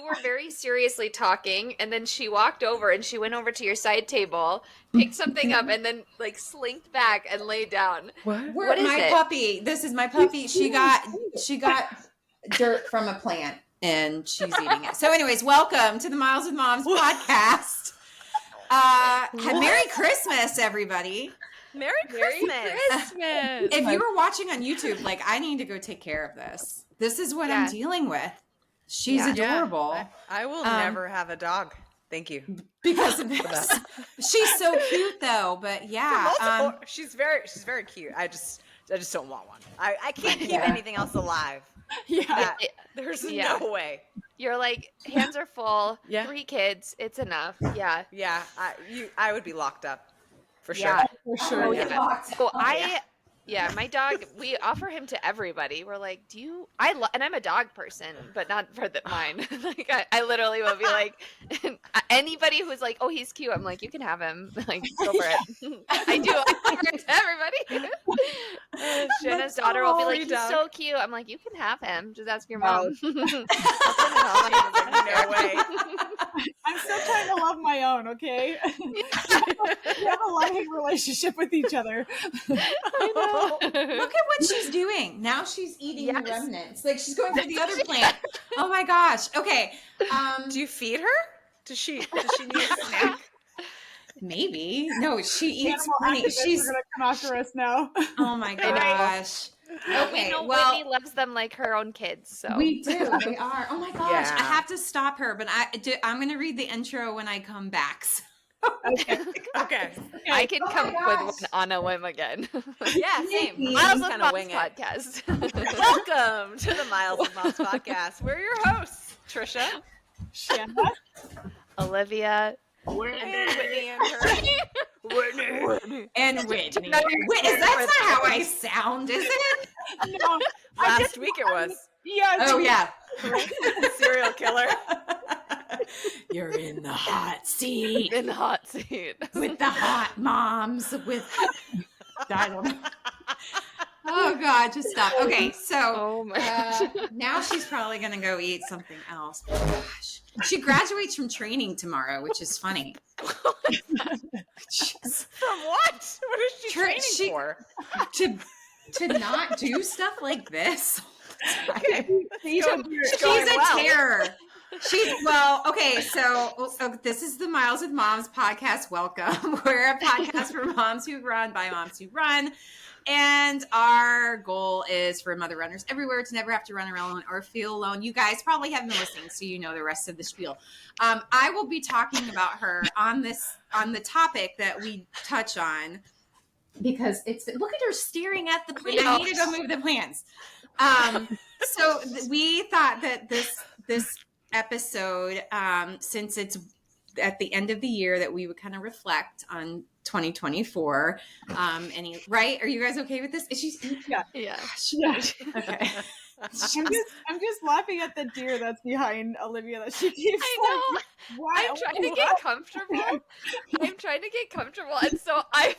were very seriously talking, and then she walked over and she went over to your side table, picked something up, and then like slinked back and laid down. What is it? Puppy. This is my puppy. She got dirt from a plant and she's eating it. So anyways, welcome to the Miles with Moms podcast. Merry Christmas, everybody. Merry Christmas. If you were watching on YouTube, like, I need to go take care of this. This is what I'm dealing with. She's adorable. I will never have a dog. Thank you. Because of this. She's so cute though, but yeah. She's very cute. I just don't want one. I can't keep anything else alive. Yeah. There's no way. You're like, hands are full, 3 kids, it's enough. Yeah. Yeah. I would be locked up. For sure. Yeah, for sure. Oh, yeah. So my dog, we offer him to everybody. We're like, and I'm a dog person, but not for mine. Like, I literally will be like, anybody who's like, oh, he's cute. I'm like, you can have him. Like, go for it. I do. I offer it to everybody. Shanna's daughter will be like, he's so cute. I'm like, you can have him. Just ask your mom. No way. I'm still trying to love my own, okay? We have a loving relationship with each other. I know. Look at what she's doing. Now she's eating the remnants. Like, she's going for the other plant. Oh my gosh. Okay. Do you feed her? Does she need a snack? Maybe. No, she eats plenty. She's gonna come after us now. Oh my gosh. Okay, Whitney loves them like her own kids. So we do. They are. Oh my gosh. I have to stop her, but I'm going to read the intro when I come back. So. Okay. I can come with one on a whim again. Yeah, same. Miles with Moms podcast. Welcome to the Miles with Moms podcast. We're your hosts, Tricia, Shanna, Olivia, and Whitney and her. Whitney. And Whitney. That's not how I sound, is it? No. Last week it was. Yeah. Oh, yeah. Serial killer. You're in the hot seat. In the hot seat. With the hot moms. I don't know. Oh, God, just stop. Okay, so now she's probably going to go eat something else. Gosh. She graduates from training tomorrow, which is funny. From what? What is she training for? To not do stuff like this. She's a terror. So this is the Miles with Moms podcast. Welcome. We're a podcast for moms who run by moms who run. And our goal is for mother runners everywhere to never have to run alone or feel alone. You guys probably have been listening, so you know the rest of the spiel. I will be talking about her on the topic that we touch on, because look at her staring at the plant. I need to go move the plants. So we thought that this episode, since it's at the end of the year, that we would kind of reflect on 2024. Right? Are you guys okay with this? Yeah. Okay. I'm just laughing at the deer that's behind Olivia that she keeps. I know. Like, I'm trying to get comfortable. And so I'm like,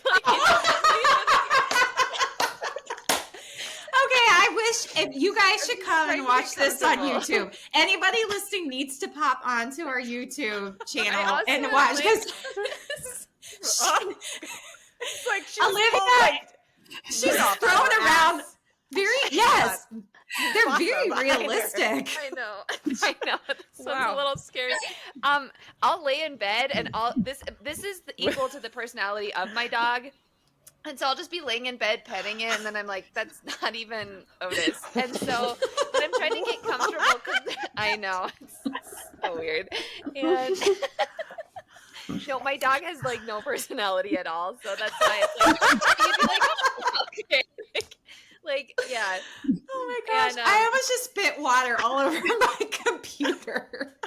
okay, I wish if you guys should come and watch this on YouTube. Anybody listening needs to pop onto our YouTube channel and watch this. It's like Olivia, she's thrown around they're very realistic. I know. That sounds a little scary. I'll lay in bed and this is equal to the personality of my dog. And so I'll just be laying in bed petting it, and then I'm like, that's not even Otis. And so, but I'm trying to get comfortable because I know it's so weird. And my dog has like no personality at all, so that's why it's like, you'd be like, okay, yeah. Oh my gosh! And, I almost just spit water all over my computer.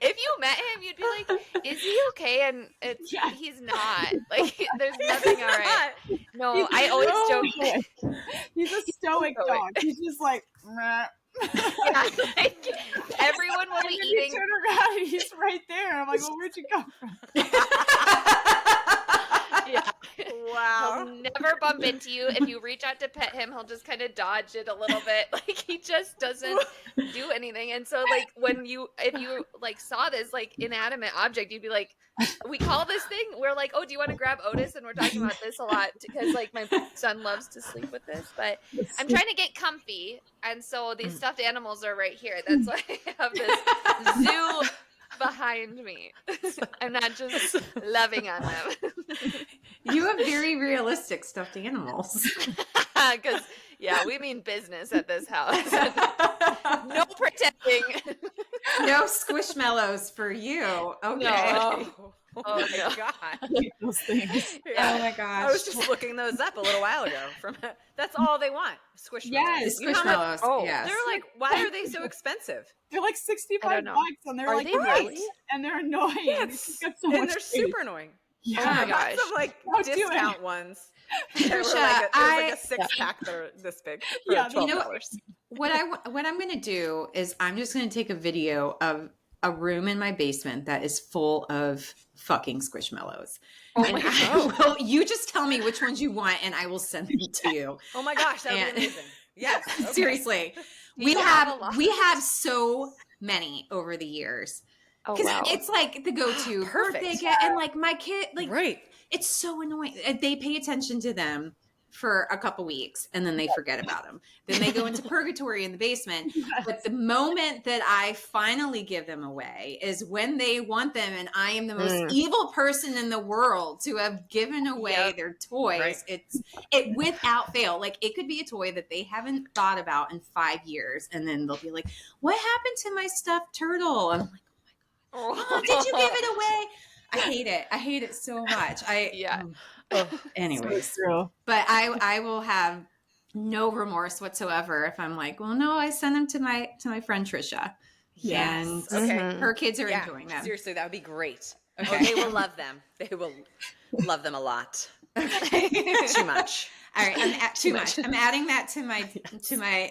If you met him, you'd be like, "Is he okay?" And he's not. Like, there's nothing all right. No, I always joke. He's a stoic dog. He's just like. Everyone will be eating. Turn around, he's right there. I'm like, well, where'd you come from? Yeah. Wow. He'll never bump into you. If you reach out to pet him, he'll just kind of dodge it a little bit. Like he just doesn't do anything. And so like if you like saw this like inanimate object, you'd be like, we call this thing, we're like, oh, do you want to grab Otis? And we're talking about this a lot because like my son loves to sleep with this, but I'm trying to get comfy. And so these stuffed animals are right here. That's why I have this zoo behind me. I'm not just loving on them. You have very realistic stuffed animals. Because, yeah, we mean business at this house. No pretending. No squishmallows for you. Okay. No. Oh my no. God. I hate those things. Yeah. Oh my gosh. I was just looking those up a little while ago. That's all they want. Squishmallows. Yes. You know how Squishmallows. much- Yes. They're like, why are they so expensive? They're like $65 and they're Are like they great, really? and they're annoying. Yes. It's got so And much they're space. super annoying. Yeah. Oh my I bought gosh. some like Don't do it. discount ones. There Tricia, was like a I 6-pack that are this big for Yeah, $12. you know what I'm going to do is I'm just going to take a video of a room in my basement that is full of fucking squishmallows. Oh And my you just tell me which ones you want and I will send them to you. Oh my gosh, that would And- be amazing. Yes. Okay. Seriously. You have a lot. We have so many over the years. Oh, Because wow. it's like the go-to Perfect. birthday gift. And like my kid, like Right. it's so annoying. They pay attention to them for a couple weeks and then they forget about them. Then they go into purgatory in the basement. But the moment that I finally give them away is when they want them, and I am the most evil person in the world to have given away their toys. Right. It without fail. Like it could be a toy that they haven't thought about in 5 years, and then they'll be like, "What happened to my stuffed turtle?" And I'm like, "Oh, did you give it away?" I hate it. I hate it so much. Anyways, So true. but I will have no remorse whatsoever if I'm like, well, no, I sent them to my friend Tricia, and Okay. her kids are Yeah. enjoying them. Seriously, that would be great. Okay. Oh, they will love them. They will love them a lot. Okay. Too much. All right, too much. I'm adding that to my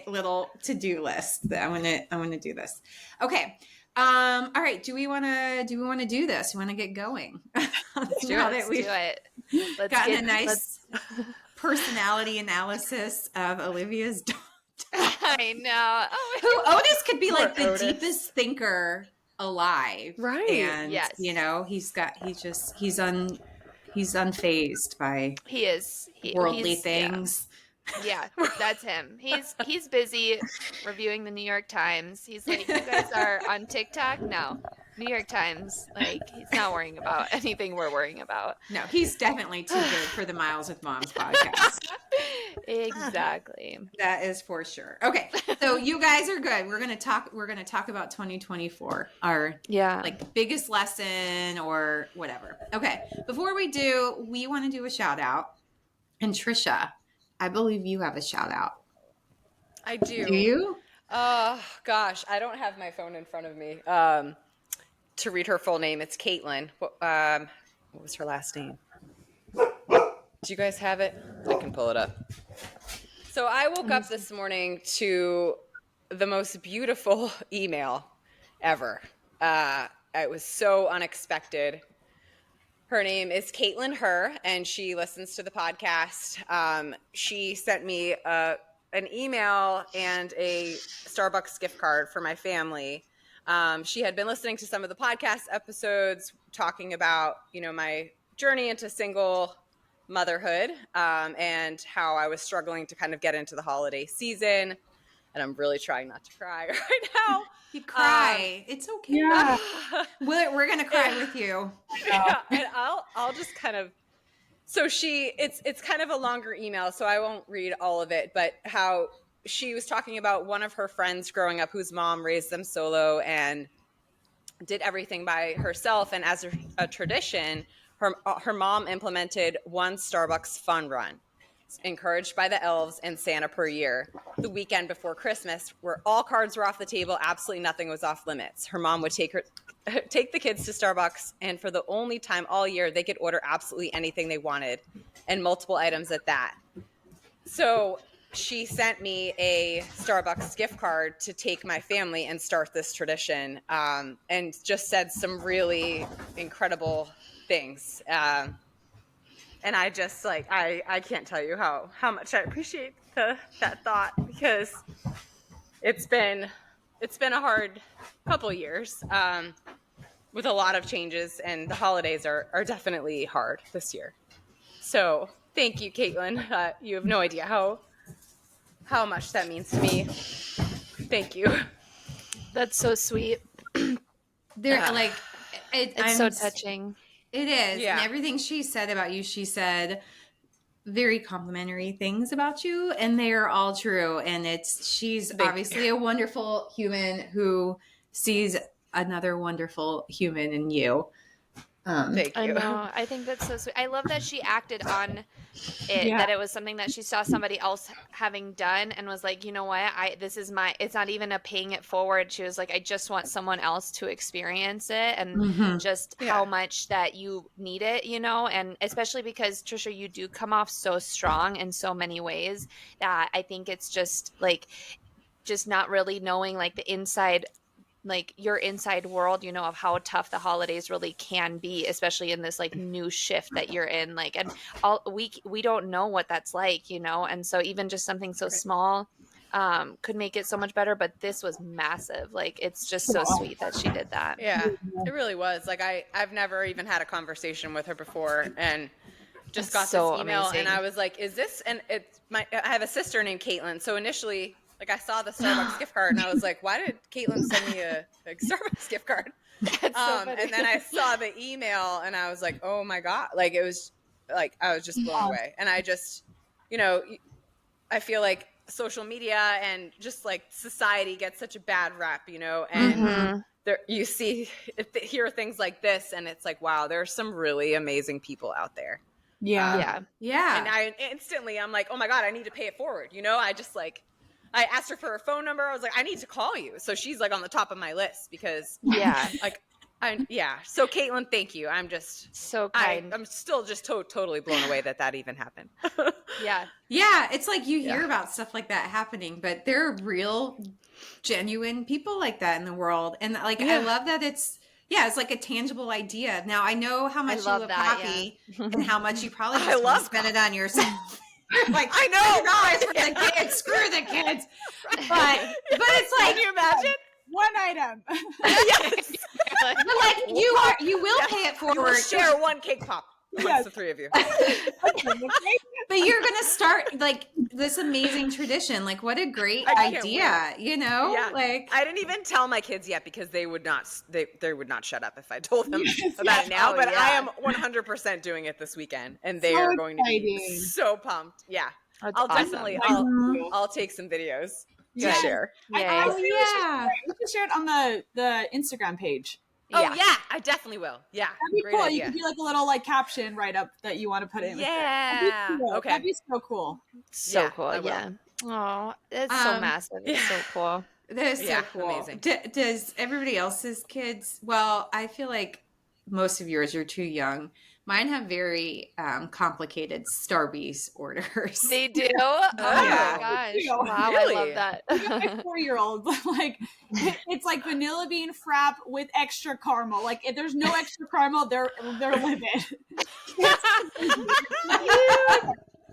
little to-do list. That I want to do this. Okay. All right. Do we want to do this? We want to get going. Let's do Now it. that Let's we've do it. Let's gotten get a nice personality analysis of Olivia's dog. I know. Oh, Who Otis could be Poor like the Otis. deepest thinker alive. Right. And Yes. you know, he's unfazed by he is. worldly he's- things. Yeah, that's him. He's busy reviewing the New York Times. He's like, you guys are on TikTok? No. New York Times. Like, he's not worrying about anything we're worrying about. No, he's definitely too good for the Miles with Moms podcast. Exactly. That is for sure. Okay. So you guys are good. We're gonna talk about 2024. Our Yeah. like biggest lesson or whatever. Okay. Before we do, we want to do a shout out. And Tricia, I believe you have a shout out. I do. Do you? Oh gosh, I don't have my phone in front of me to read her full name. It's Caitlin. What was her last name? Do you guys have it? I can pull it up. So I woke up this morning to the most beautiful email ever. It was so unexpected. Her name is Caitlin Herr, and she listens to the podcast. She sent me an email and a Starbucks gift card for my family. She had been listening to some of the podcast episodes talking about, my journey into single motherhood and how I was struggling to kind of get into the holiday season. And I'm really trying not to cry right now. You cry. It's okay. Yeah. We're gonna cry with you. Yeah, and I'll just kind of. So it's kind of a longer email, so I won't read all of it. But how she was talking about one of her friends growing up, whose mom raised them solo and did everything by herself, and as a tradition, her mom implemented one Starbucks fun run, encouraged by the elves and Santa per year, the weekend before Christmas, where all cards were off the table, absolutely nothing was off limits. Her mom would take the kids to Starbucks, and for the only time all year, they could order absolutely anything they wanted, and multiple items at that. So she sent me a Starbucks gift card to take my family and start this tradition, and just said some really incredible things. And I just like, I can't tell you how much I appreciate that thought, because it's been a hard couple years, with a lot of changes, and the holidays are definitely hard this year. So thank you, Caitlin. You have no idea how much that means to me. Thank you. That's so sweet. They're like, It's so touching. It is. Yeah. And everything she said about you, she said very complimentary things about you, and they are all true. And she's obviously a wonderful human who sees another wonderful human in you. Thank you. I know. I think that's so sweet. I love that she acted on it, that it was something that she saw somebody else having done and was like, you know what, it's not even a paying it forward. She was like, I just want someone else to experience it, and just how much that you need it, and especially because, Tricia, you do come off so strong in so many ways, that I think it's just like, just not really knowing like the inside, like your inside world, of how tough the holidays really can be, especially in this like new shift that you're in, like, and we don't know what that's like, and so even just something so small could make it so much better, but this was massive. Like, it's just so sweet that she did that. Yeah, it really was. Like, I've never even had a conversation with her before, and just got so this email, amazing. and I was like, is this, and I have a sister named Caitlin, so initially, like, I saw the Starbucks gift card, and I was like, why did Caitlin send me a Starbucks gift card? That's so funny. And then I saw the email, and I was like, oh my God. Like, it was like, I was just blown away. And I just, I feel like social media and just like society gets such a bad rap, and there, you hear things like this, and it's like, wow, there are some really amazing people out there. Yeah. And I'm like, oh my God, I need to pay it forward. I just like, I asked her for her phone number. I was like, I need to call you. So she's like on the top of my list, because like, So Caitlin, thank you. I'm just so kind. I'm still just totally blown away that even happened. Yeah. It's like you hear about stuff like that happening, but there are real, genuine people like that in the world. And like, I love that it's like a tangible idea. Now I know how much you love coffee and how much you probably just want to spend it on yourself. Like, I know, $100 for the kids, screw the kids. But it's like, can you imagine? One item. Yes. But like, you will pay it forward. You will share one cake pop amongst the three of you. But you're gonna start like this amazing tradition. Like, what a great idea, Yeah. Like, I didn't even tell my kids yet, because they would not shut up if I told them about it now. But I am 100% doing it this weekend, and they are going to be so pumped. Yeah. I'll take some videos to share. We should share it on the Instagram page. Oh yeah, I definitely will. Yeah, that'd be great cool. idea. You could do like a little like caption write up that you want to put in. Yeah. Cool. Okay. That'd be so cool. So cool. Yeah. Oh, it's so massive. It's so cool. That is so cool. Amazing. Does everybody else's kids? Well, I feel like most of yours are too young. Mine have very complicated Starbucks orders. They do? Oh yeah. my gosh. Wow, Wow, really? I love that. My 4-year-old, like, it's like vanilla bean frap with extra caramel. Like, if there's no extra caramel, they're livid.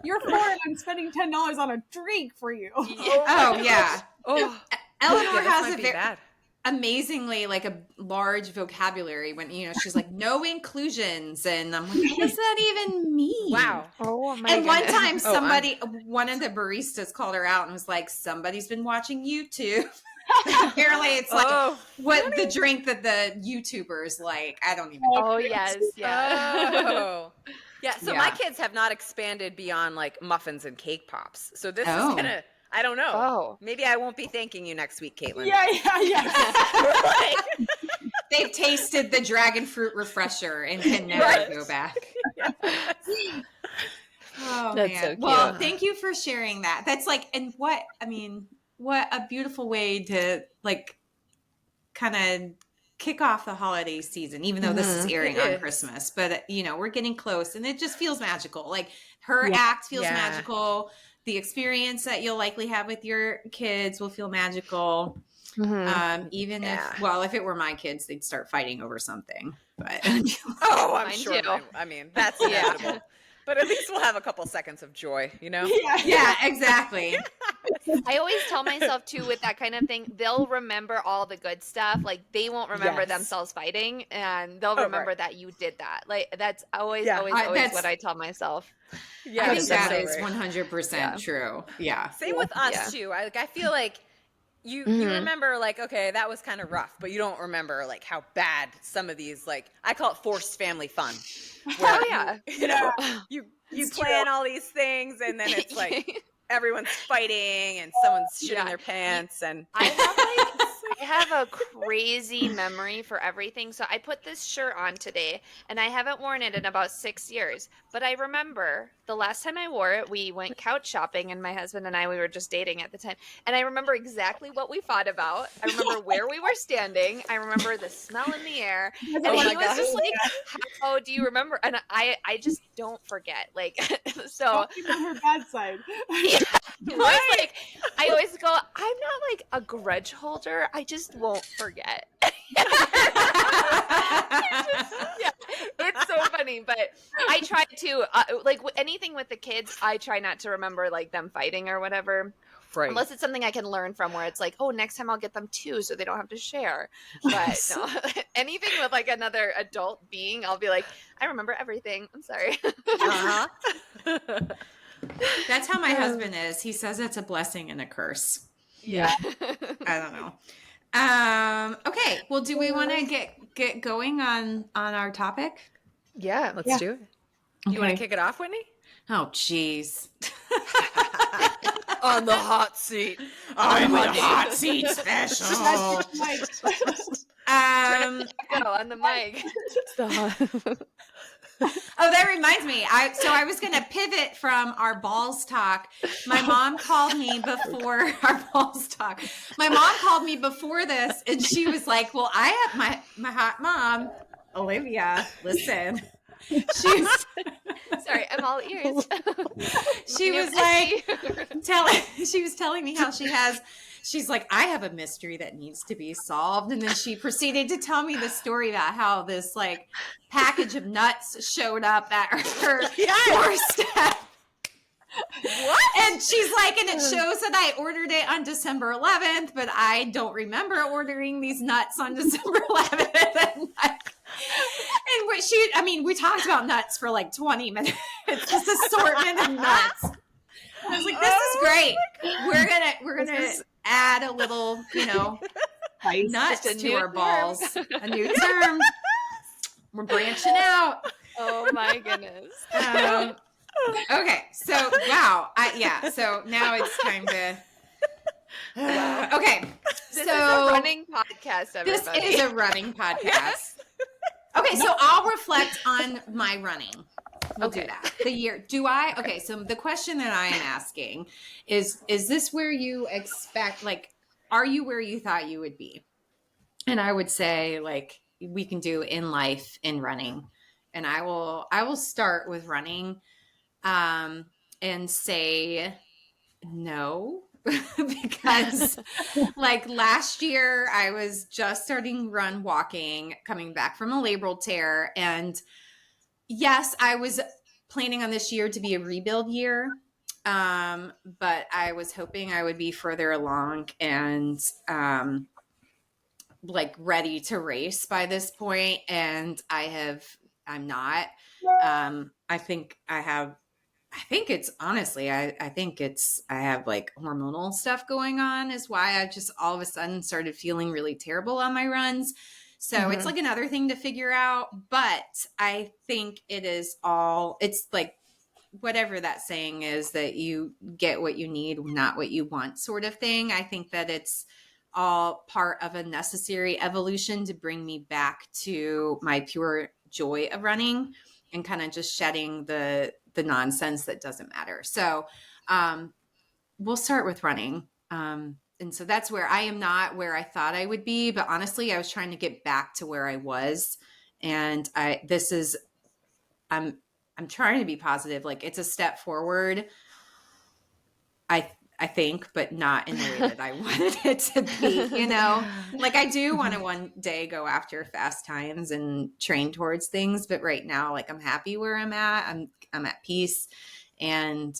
You're 4 and I'm spending $10 on a drink for you. Oh yeah. Oh, Eleanor has a very very bad. amazingly like a large vocabulary when she's like no inclusions, and I'm like, what does that even mean? Wow. Oh my And one goodness. time one of the baristas called her out and was like, somebody's been watching YouTube. Apparently it's like what the drink that the YouTubers like. I don't even know. Oh yes, yeah. Oh. Yeah, so my kids have not expanded beyond like muffins and cake pops. So this is gonna, I don't know. Oh. Maybe I won't be thanking you next week, Caitlin. Yeah. They've tasted the dragon fruit refresher and can never go back. Oh, That's man. so cute. Well, thank you for sharing that. That's like, and what a beautiful way to like kind of kick off the holiday season, even though this is airing on Christmas, but we're getting close and it just feels magical. Like her act feels magical. The experience that you'll likely have with your kids will feel magical. Even if it were my kids, they'd start fighting over something, but I'm Mine sure. too. I mean, that's inevitable. But at least we'll have a couple seconds of joy, you know? Yeah, exactly. I always tell myself too with that kind of thing, they'll remember all the good stuff. Like they won't remember Yes. themselves fighting, and they'll remember right. that you did that. Like that's always, Yeah. always, always what I tell myself. Yeah, I think that so is right. 100% true. Yeah. Same with us too. I feel like you remember like, okay, that was kind of rough, but you don't remember like how bad some of these, like I call it forced family fun. Where you know, you plan all these things and then it's like everyone's fighting and someone's shitting their pants and I have a crazy memory for everything. So I put this shirt on today and I haven't worn it in about 6 years. But I remember the last time I wore it, we went couch shopping and my husband and I, we were just dating at the time. And I remember exactly what we fought about. I remember where we were standing. I remember the smell in the air. And he was just like, how do you remember? And I just don't forget. Like, so. Don't be on her bad side. Like, I always go, I'm not like a grudge holder. I just won't forget. It's so funny, but I try to like anything with the kids. I try not to remember like them fighting or whatever, unless it's something I can learn from. Where it's like, oh, next time I'll get them 2 so they don't have to share. But no, anything with like another adult being, I'll be like, I remember everything. I'm sorry. That's how my husband is. He says it's a blessing and a curse. Yeah. I don't know. Okay. Well, do we want to get going on our topic? Yeah, let's do it. You want to kick it off, Whitney? Oh, jeez. On the hot seat. I'm the hot seat special. On the mic. Oh, that reminds me. I was going to pivot from our balls talk. My mom called me before our balls talk. My mom called me before this, and she was like, "Well, I have my hot mom, Olivia. Listen." She's sorry, I'm all ears. She was like she was telling me how she's like, I have a mystery that needs to be solved. And then she proceeded to tell me the story about how this like package of nuts showed up at her doorstep. What? And she's like, and it shows that I ordered it on December 11th, but I don't remember ordering these nuts on December 11th. And we talked about nuts for like 20 minutes. This assortment of nuts. I was like, this is great. We're gonna add a little, nuts to our balls. A new term. We're branching out. Oh my goodness. Okay, so wow, so now it's time to. Okay, this is a running podcast. Everybody. This is a running podcast. Okay, so I'll reflect on my running. We'll do that. The year. Do I? Okay, so the question that I am asking is this where you expect, like, are you where you thought you would be? And I would say, like, we can do in life, in running. And I will start with running and say no. Because like last year I was just starting walking, coming back from a labral tear. And yes, I was planning on this year to be a rebuild year. But I was hoping I would be further along and like ready to race by this point. And I'm not. I think it's honestly, I have like hormonal stuff going on is why I just all of a sudden started feeling really terrible on my runs. So it's like another thing to figure out, but I think it's like whatever that saying is, that you get what you need, not what you want sort of thing. I think that it's all part of a necessary evolution to bring me back to my pure joy of running and kind of just shedding the nonsense that doesn't matter. So we'll start with running. And so that's where I am not where I thought I would be, but honestly, I was trying to get back to where I was. And I'm trying to be positive. Like, it's a step forward. I think, but not in the way that I wanted it to be, you know? Like I do want to one day go after fast times and train towards things, but right now, like I'm happy where I'm at. I'm at peace. And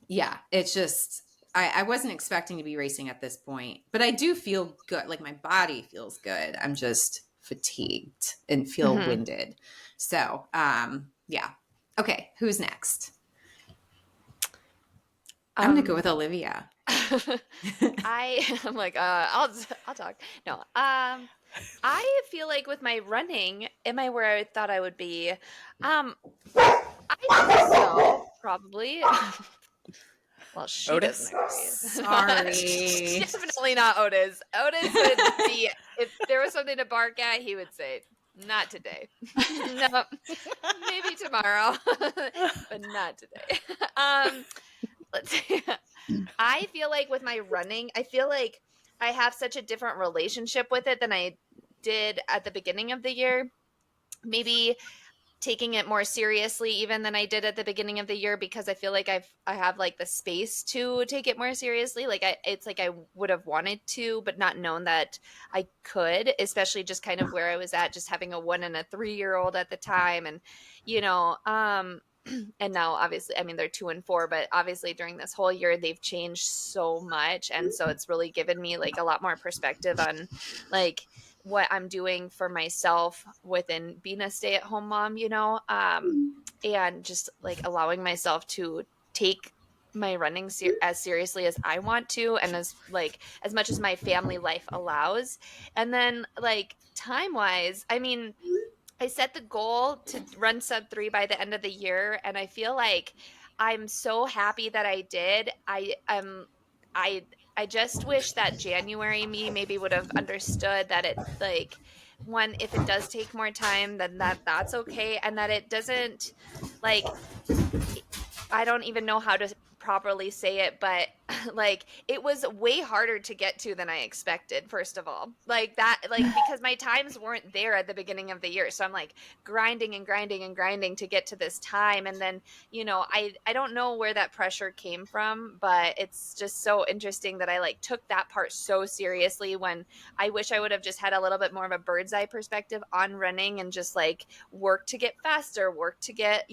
yeah, it's just I wasn't expecting to be racing at this point, but I do feel good. Like my body feels good. I'm just fatigued and feel winded. So yeah. Okay, who's next? I'm gonna go with Olivia. I'm like, I'll talk. No, I feel like with my running, am I where I thought I would be? I think so, probably. Well, she Otis? doesn't agree. Sorry. Definitely not Otis. Otis would be, if there was something to bark at, he would say, not today. No, maybe tomorrow, but not today. Let's see. I feel like with my running, I feel like I have such a different relationship with it than I did at the beginning of the year. Maybe taking it more seriously even than I did at the beginning of the year, because I feel like I have like the space to take it more seriously. Like it's like I would have wanted to, but not known that I could, especially just kind of where I was at, just having a 1 and a 3-year-old at the time. And, you know, and now obviously, I mean, they're 2 and 4, but obviously during this whole year, they've changed so much. And so it's really given me like a lot more perspective on like what I'm doing for myself within being a stay-at-home mom, you know, and just like allowing myself to take my running as seriously as I want to, and as like as much as my family life allows. And then like time-wise, I mean, I set the goal to run sub 3 by the end of the year, and I feel like I'm so happy that I did. I I just wish that January me maybe would have understood that it like one, if it does take more time, then that's okay, and that it doesn't like, I don't even know how to properly say it, but like it was way harder to get to than I expected, first of all. Like that, like because my times weren't there at the beginning of the year. So I'm like grinding and grinding and grinding to get to this time. And then, you know, I don't know where that pressure came from, but it's just so interesting that I like took that part so seriously, when I wish I would have just had a little bit more of a bird's eye perspective on running and just like work to get faster, work to get,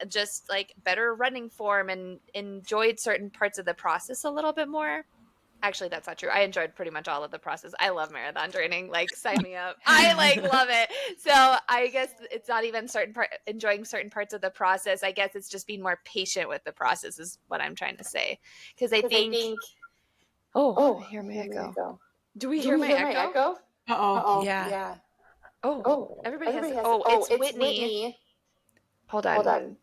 just like better running form, and enjoyed certain parts of the process a little bit more. Actually, that's not true. I enjoyed pretty much all of the process. I love marathon training. Like, sign me up. I like love it. So I guess it's not even enjoying certain parts of the process. I guess it's just being more patient with the process is what I'm trying to say. Because I think. Oh, I hear my echo. Do we hear my echo? Uh-oh. Yeah. Oh, everybody has. Oh, it's Whitney. Hold on.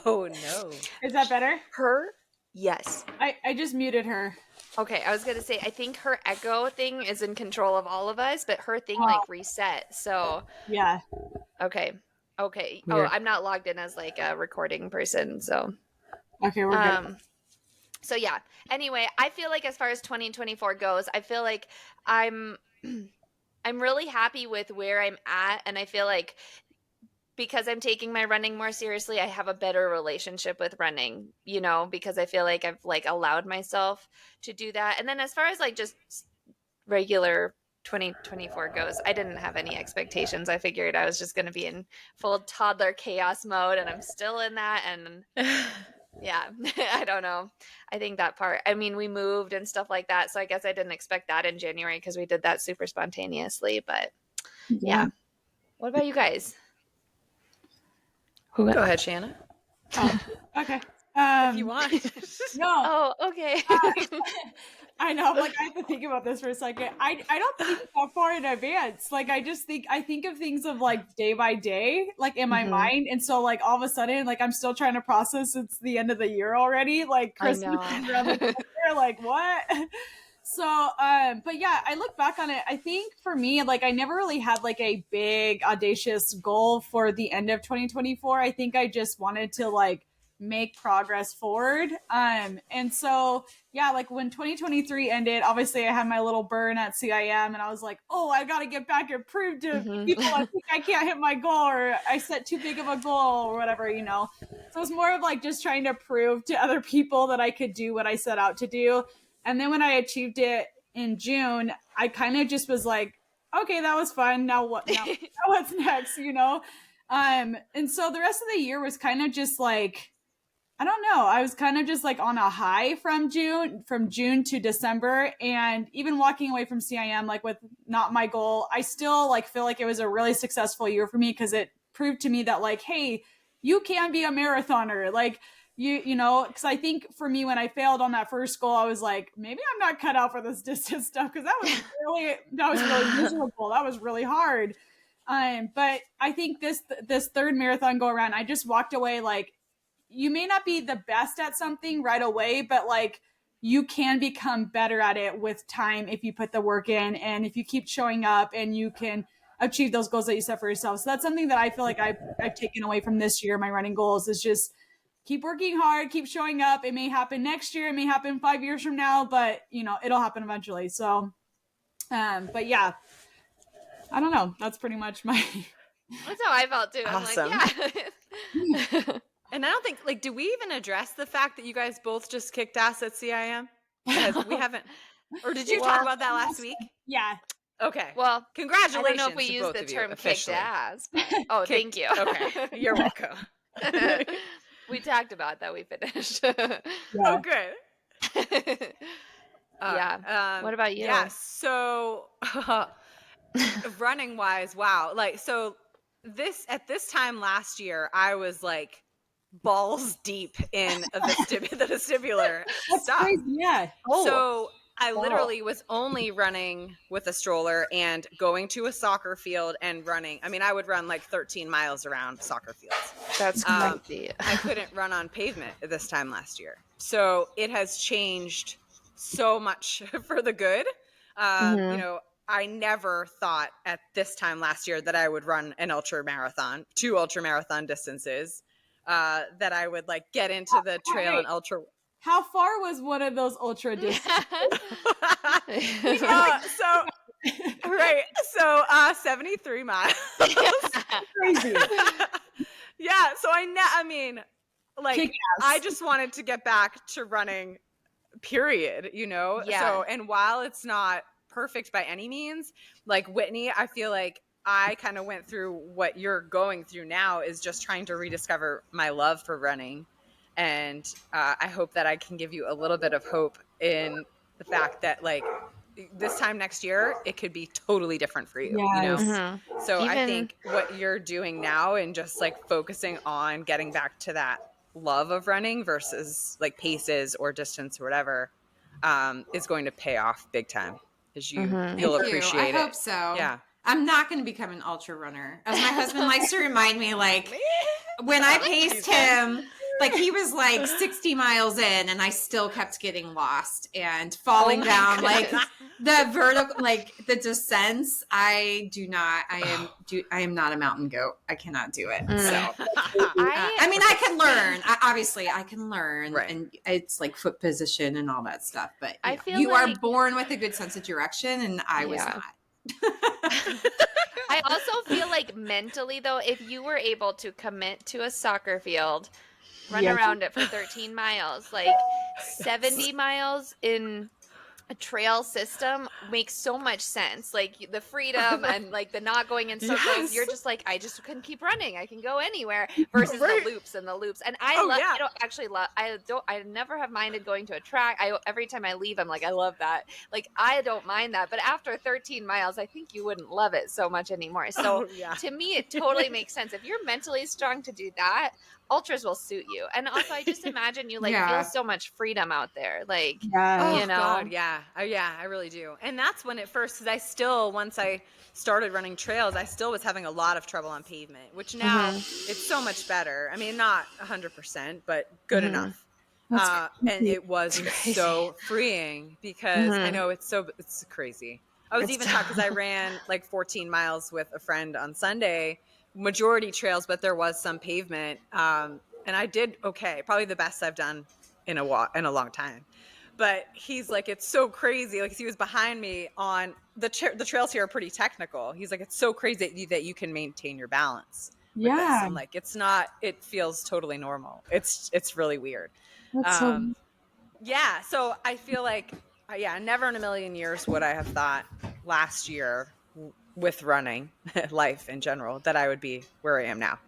Oh no. Is that better? Her? Yes. I just muted her. Okay, I was gonna say I think her echo thing is in control of all of us, but her thing like reset. So Yeah. okay. Weird. Oh, I'm not logged in as like a recording person, so Okay, we're good. so yeah. Anyway, I feel like as far as 2024 goes, I feel like I'm really happy with where I'm at, and I feel like because I'm taking my running more seriously, I have a better relationship with running, because I feel like I've like allowed myself to do that. And then as far as like just regular 2024 goes, I didn't have any expectations. I figured I was just going to be in full toddler chaos mode, and I'm still in that. And yeah, I don't know. I think that part, I mean, we moved and stuff like that. So I guess I didn't expect that in January because we did that super spontaneously. But yeah. What about you guys? Go ahead, Shanna. Oh, okay. If you want. No. Oh, okay. I know. I'm like, I have to think about this for a second. I don't think that far in advance. Like, I think of things of like day by day, like in my mind. And so like all of a sudden, like I'm still trying to process it's the end of the year already. Like Christmas is around the corner. Like what? So, but yeah, I look back on it. I think for me, like I never really had like a big audacious goal for the end of 2024. I think I just wanted to like make progress forward. And so, yeah, like when 2023 ended, obviously I had my little burn at CIM, and I was like, oh, I got to get back and prove to people I think I can't hit my goal, or I set too big of a goal or whatever, So it's more of like just trying to prove to other people that I could do what I set out to do. And then when I achieved it in June, I kind of just was like, okay, that was fun. Now what? Now what's next? And so the rest of the year was kind of just like, I don't know. I was kind of just like on a high from June to December, and even walking away from CIM, like with not my goal, I still like feel like it was a really successful year for me because it proved to me that like, hey, you can be a marathoner. Like because I think for me, when I failed on that first goal, I was like, maybe I'm not cut out for this distance stuff because that was really miserable. That was really hard. But I think this third marathon go around, I just walked away like, you may not be the best at something right away, but like you can become better at it with time if you put the work in and if you keep showing up, and you can achieve those goals that you set for yourself. So that's something that I feel like I've taken away from this year. My running goals is just keep working hard, keep showing up. It may happen next year, it may happen 5 years from now, but it'll happen eventually. So, but yeah, I don't know. That's pretty much my. That's how I felt too. Awesome. I'm like, yeah. And I don't think, like, do we even address the fact that you guys both just kicked ass at CIM? Because we haven't, or did you talk about that last week? Yeah. Okay. Well, congratulations. I don't know if we to use both the of you, term kicked officially. ass. But, thank you. Okay. You're welcome. We talked about that. We finished. Yeah. Oh, good. Yeah. What about you? Yeah. So, running wise, wow. Like, so at this time last year, I was like balls deep in the vestibular That's stuff. crazy. Yeah. So I literally was only running with a stroller and going to a soccer field and running. I mean, I would run like 13 miles around soccer fields. That's crazy. I couldn't run on pavement this time last year. So it has changed so much for the good. I never thought at this time last year that I would run an ultra marathon, 2 ultra marathon distances, that I would like get into the trail and ultra. How far was one of those ultra distances? So 73 miles. Crazy. Yeah. So I mean, like, I just wanted to get back to running, period, Yeah. So, and while it's not perfect by any means, like Whitney, I feel like I kind of went through what you're going through now, is just trying to rediscover my love for running. And I hope that I can give you a little bit of hope in the fact that, like, this time next year, it could be totally different for you, So I think what you're doing now and just like focusing on getting back to that love of running versus like paces or distance or whatever, is going to pay off big time. As you'll appreciate it. I hope so. Yeah. I'm not going to become an ultra runner. As my husband likes to remind me, like, when I paced him, like, he was like 60 miles in and I still kept getting lost and falling down. God. Like, the vertical, like, the descents, I am not a mountain goat. I cannot do it. So, I mean, I can learn. Obviously, I can learn. Right. And it's like foot position and all that stuff. But I feel you like are born with a good sense of direction, and I was not. I also feel like mentally, though, if you were able to commit to a soccer field, run around it for 13 miles, like 70 miles in a trail system makes so much sense. Like the freedom and like the not going in circles, you're just like, I just can keep running. I can go anywhere versus the loops. And I never have minded going to a track. Every time I leave, I'm like, I love that. Like, I don't mind that. But after 13 miles, I think you wouldn't love it so much anymore. So to me, it totally makes sense. If you're mentally strong to do that, ultras will suit you. And also, I just imagine you feel so much freedom out there. Like, God, yeah. Oh, yeah, I really do. And that's when because once I started running trails, I still was having a lot of trouble on pavement, which now it's so much better. I mean, not 100%, but good enough. And it was so freeing because I know it's crazy. I was even talking because I ran like 14 miles with a friend on Sunday, majority trails, but there was some pavement. And I did okay, probably the best I've done in a long time. But he's like, it's so crazy. Like, he was behind me on the trails here are pretty technical. He's like, it's so crazy that you can maintain your balance. with this. Yeah. I'm like, it feels totally normal. It's really weird. That's so Yeah. So I feel like, never in a million years would I have thought last year with running life in general that I would be where I am now.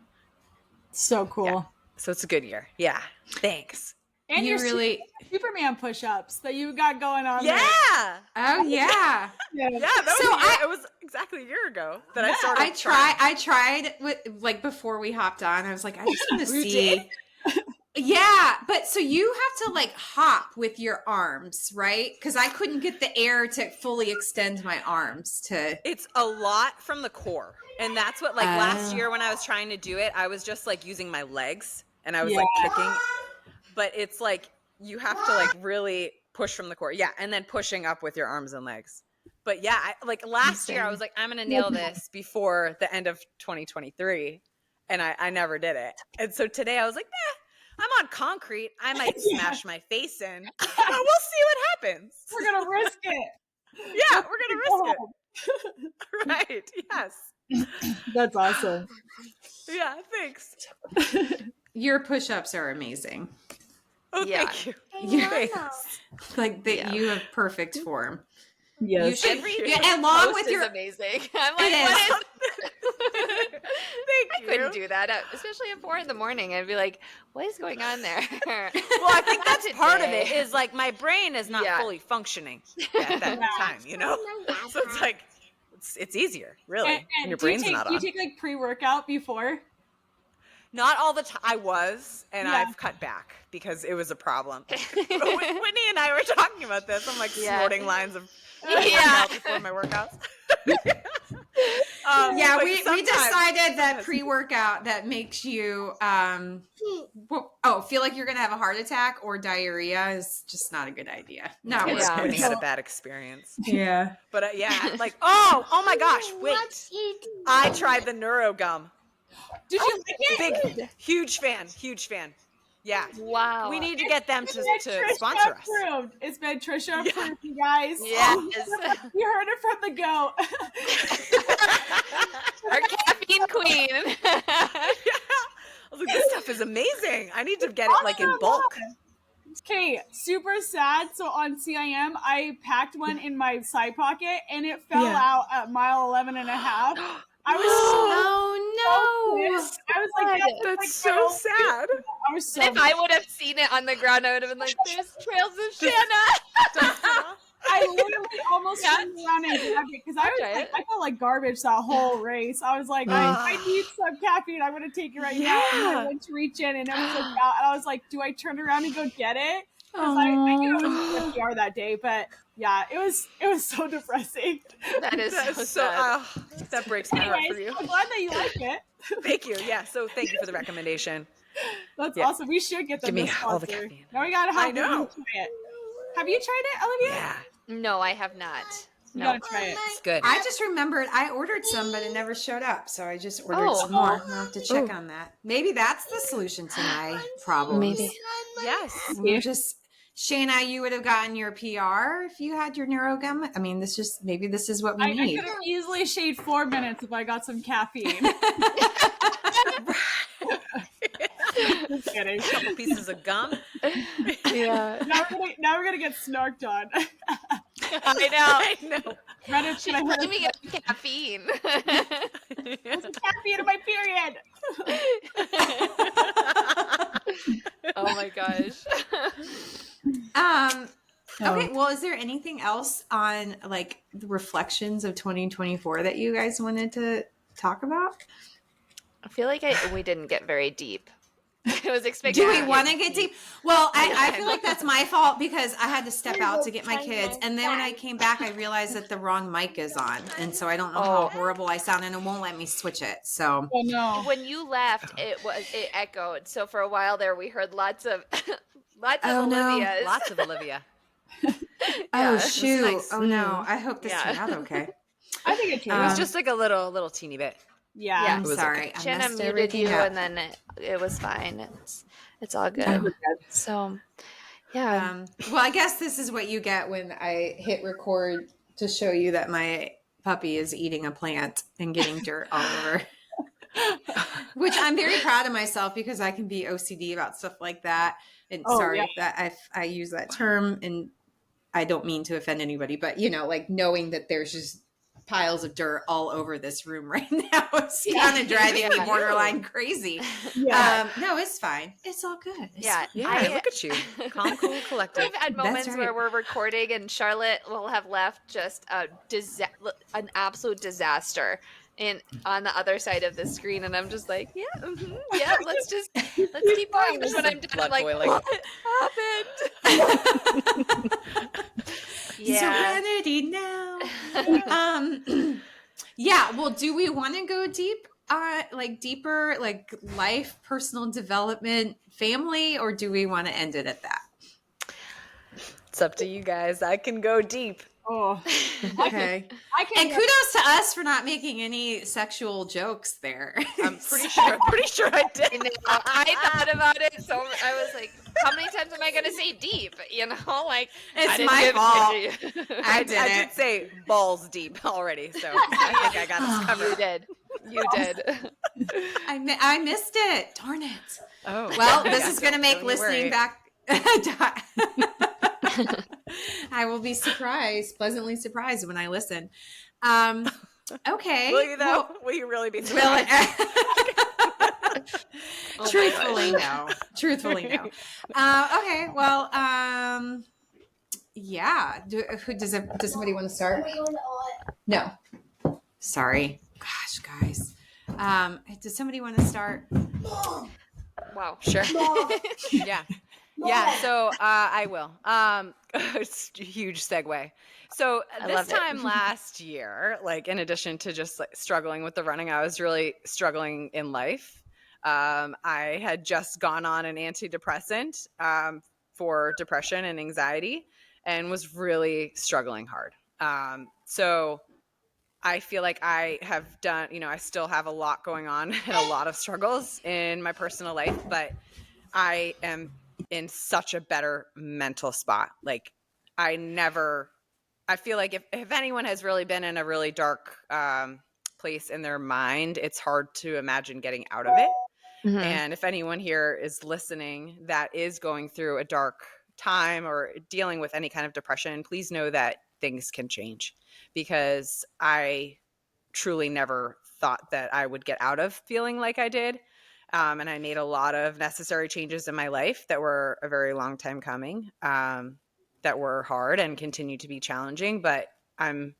cool. Yeah. So it's a good year. Yeah. Thanks. And You your really- Superman push-ups that you got going on Yeah. there. Oh yeah. Yeah. It was exactly a year ago that I started. I tried with like before we hopped on. I was like, I just want to You see. Yeah, but so you have to like hop with your arms, right? Because I couldn't get the air to fully extend my arms to. It's a lot from the core. And that's what, like, last year when I was trying to do it, I was just, like, using my legs. And I was, like, kicking. But it's, like, you have to, like, really push from the core. Yeah, and then pushing up with your arms and legs. But, yeah, last year I was like, I'm going to nail this before the end of 2023. And I never did it. And so today I was like, I'm on concrete. I might smash my face in. But we'll see what happens. We're going to risk it. Yeah, we're going to risk it. Right, yes. That's awesome. Yeah, thanks. Your push-ups are amazing. Oh, Yeah. thank you. Yes. Like that, you have perfect form. Yes. You should, Every along post with is your. amazing. I'm like, It is. what is? Thank I you. couldn't do that, especially at 4 a.m. I'd be like, what is going on there? Well, I think that's part of it today. is like my brain is not Yeah. fully functioning at that time, you know? So it's like, it's easier, really. And when your do you brain's not do on. you take like pre-workout before? Not all the time. I was, and Yeah. I've cut back because it was a problem. Whitney and I were talking about this. I'm like snorting lines of Yeah. before my workouts. Yeah, but we sometimes- decided that pre-workout that makes you feel like you're gonna have a heart attack or diarrhea is just not a good idea. No, I Yeah. already had a bad experience. yeah. But like, oh my gosh, wait. I tried the Neuro Gum. Did you like it? Big, huge fan. Yeah. Wow. We need to get them to Tricia sponsor us. approved. It's been Tricia approved, you guys. Yes. You heard it from the go. Our caffeine queen. I was like, this stuff is amazing. I need to get it like in bulk. Okay, super sad. So on CIM, I packed one in my side pocket and it fell out at mile 11 and a half. I was Oh no. pissed. I was like, That's like, so sad. I was so If I would have seen it on the ground, I would have been like, there's trails of Shanna. I literally almost turned around and grabbed it because I felt like garbage that whole race. I was like, I need some caffeine. I'm gonna take it right now. And I went to reach in and it was like out. And I was like, do I turn around and go get it? Because I knew it was PR that day, but yeah, it was so depressing. That is That so is so, sad. that breaks my heart for Anyways, you. I'm glad that you like it. Thank you. Yeah, so thank you for the recommendation. That's Yeah. awesome. We should get them Give me to all the sponsor. caffeine. Now we gotta have I know. them try it. Have you tried it, Olivia? Yeah, No, I have not. You No. gotta try it. it's good. I just remembered I ordered some, but it never showed up. So I just ordered some more. I'll have to check on that. Maybe that's the solution to my problems. Maybe. Yes. We're just Shayna, you would have gotten your PR if you had your NeuroGum. I mean, maybe this is what we I need. could have easily shaved 4 minutes if I got some caffeine. Just kidding. Couple pieces of gum. Yeah. Now we're gonna get snarked on. I know. know. Should I hit Let me get some caffeine. caffeine in my period? Oh my gosh. Okay, well, is there anything else on like the reflections of 2024 that you guys wanted to talk about? I feel like we didn't get very deep. I was expecting. Do we want to get deep? Well, I feel like that's my fault because I had to step out to get my kids. And then when I came back, I realized that the wrong mic is on. And so I don't know how horrible I sound and it won't let me switch it. So Oh no. When you left, it echoed. So for a while there, we heard lots of Oh, no. Olivia's. Lots of Olivia. oh, it's shoot. nice. Oh, no. I hope this turned out okay. I think it It was Um, just like a little teeny bit. Yeah. Yeah. I'm It was sorry. I Shanna messed muted everything you, up. and then it was fine. It's all good. So, yeah. Well, I guess this is what you get when I hit record to show you that my puppy is eating a plant and getting dirt all over. Which I'm very proud of myself because I can be OCD about stuff like that. And sorry that I use that term, and I don't mean to offend anybody, but like knowing that there's just piles of dirt all over this room right now is kind of driving me borderline crazy. No, it's fine. It's all good. Look at you. Calm, cool, collective. We've had moments where we're recording and Charlotte will have left just an absolute disaster on the other side of the screen, and I'm just like, let's keep going. Just when I'm done, I'm like, what happened? Serenity now. Well, do we want to go deep, deeper, like life, personal development, family, or do we want to end it at that? It's up to you guys. I can go deep. Oh, okay. And kudos to us for not making any sexual jokes there. I'm pretty sure I did. I thought about it, so I was like, how many times am I going to say deep? Like, it's my fault. I did say balls deep already, so I think I got this covered. You did. I missed it. Darn it. Oh, well, this is going to make listening back. I will be pleasantly surprised when I listen. Okay. Will you though? Will you really be surprised? Truthfully, no. Okay. Well, does somebody want to start? No. Sorry. Gosh, guys. Does somebody want to start? Wow. Sure. Yeah, so I will. It's a huge segue. So this time last year, like in addition to just like struggling with the running, I was really struggling in life. I had just gone on an antidepressant for depression and anxiety and was really struggling hard. So I feel like I have done, I still have a lot going on and a lot of struggles in my personal life, but I am in such a better mental spot. Like I feel like if anyone has really been in a really dark place in their mind, it's hard to imagine getting out of it. Mm-hmm. And if anyone here is listening that is going through a dark time or dealing with any kind of depression, please know that things can change, because I truly never thought that I would get out of feeling like I did. And I made a lot of necessary changes in my life that were a very long time coming, that were hard and continue to be challenging, but I'm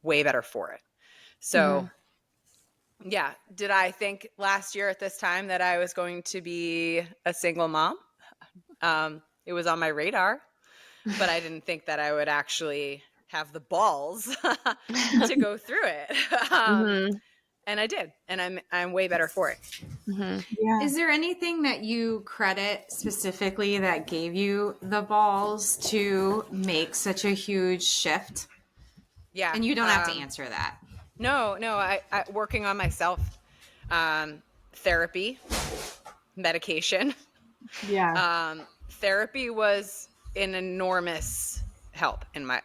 way better for it. So, did I think last year at this time that I was going to be a single mom? It was on my radar, but I didn't think that I would actually have the balls to go through it. And I did, and I'm way better for it. Mm-hmm. Yeah. Is there anything that you credit specifically that gave you the balls to make such a huge shift? Yeah. And you don't have to answer that. No, I working on myself, therapy, medication. Yeah. Therapy was an enormous help in my,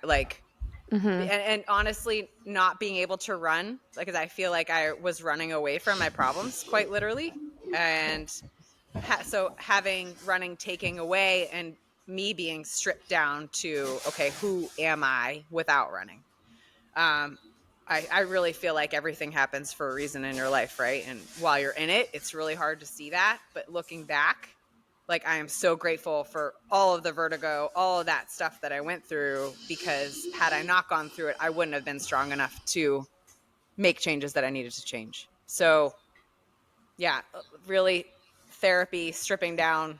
and honestly, not being able to run, because I feel like I was running away from my problems quite literally. And so having running taking away and me being stripped down to, okay, who am I without running? I really feel like everything happens for a reason in your life, right? And while you're in it, it's really hard to see that. But looking back, like I am so grateful for all of the vertigo, all of that stuff that I went through, because had I not gone through it, I wouldn't have been strong enough to make changes that I needed to change. So yeah, really therapy, stripping down,